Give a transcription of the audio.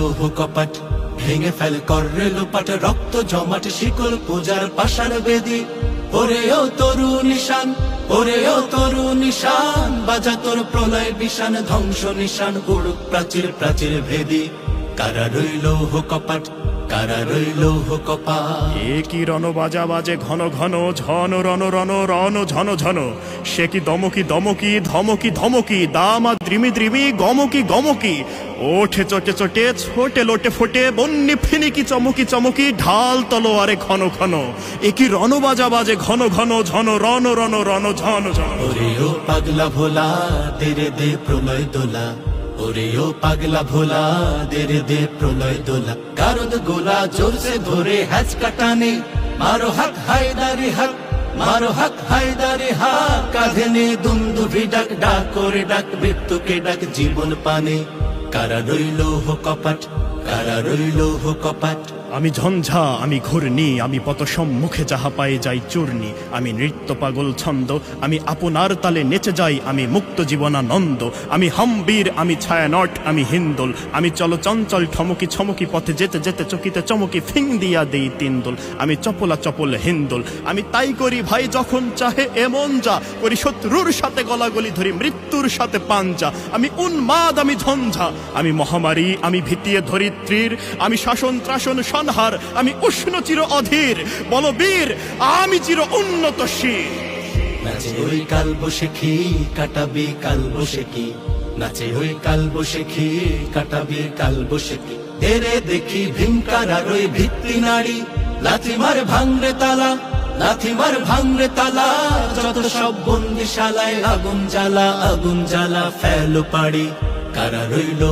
লৌহ কপাট, ভেঙে ফেল কররে লোপাট, রক্ত জমাট শিকল পূজার পাষাণ বেদি। ওরে ও তরু নিশান, ওরে ও তরু নিশান, বাজা তোর প্রলয় বিশান, ধ্বংস নিশান উড়ুক প্রাচীর প্রাচীর ভেদি। কারা রইল লৌহ কপাট, কারা রইল লৌহ কপাট। এ কি রণ বাজা বাজে ঘন ঘন, ঝন রণ রণ রণ ঝন ঝন। সে কি দমকি দমকি, ধমকি ধমকি, দামা দ্রিমি দ্রিমি, গমকি গমকি। ওঠে চটে চটে, ছোটে লোটে ফোটে, বন্যি ফিনিকি চমকি চমকি, ঢাল তলোয়ারে ঘন ঘন। এ কি রণ বাজা বাজে ঘন ঘন, ঝন রণ রণ রণ ঝন ঝন। ওরে ও পাগলা ভোলা, দেরে দে প্রলয় দোলা। ওরে ও পাগলা ভোলা, দেরে দে প্রলয় দোলা। গারদ গোলা জোরসে ধরে হ্যাচ কাটানে, মারো হাক হায়দারি হাক, মারো হাক হায়দারি হাক। কাঁধে নে দুন্দুভি ডাক, ডাক করে ডাক মৃত্যুকে ডাক জীবন পানে। কারা রইল লৌহ কপাট, কারা রইল লৌহ কপাট। আমি ঝঞ্ঝা, আমি ঘূর্ণি, আমি পত সম্মুখে যাহা পাই যাই চূর্ণি। আমি নৃত্য পাগল ছন্দ, আমি আপনার তালে নেচে যাই, আমি মুক্ত জীবনানন্দ। আমি হাম্বীর, আমি ছায়ানট, আমি হিন্দোল। আমি চল চঞ্চল ঠমকি ছমকি, পথে যেতে যেতে চকিতে চমকি, ফিং দিয়া দেই তিনদোল। আমি চপলা চপল হিন্দোল। আমি তাই করি ভাই যখন চাহে এমন যা করি, শত্রুর সাথে গলাগলি ধরি, মৃত্যুর সাথে পাঞ্জা। আমি উন্মাদ, আমি ঝঞ্ঝা, আমি মহামারী, আমি ভিতিয়ে ধরিত্রীর। আমি শাসন ত্রাসন হার, আমি উষ্ণ চির অধীর, বলবীর আমি চির উন্নত শির। নাচে ওই কাল বসেখি, কাটাবি কাল বসেখি। নাচে ওই কাল বসেখি, কাটাবি কাল বসেখি। এরে দেখি ভীমকারার ওই ভিত্তি নারী, লাথি মার ভাঙরে তালা, লাথি মার ভাঙরে তালা। যত সব বন্দিশালায় আগুন জ্বালা, আগুন জ্বালা ফেলো পাড়ি। কারা রইল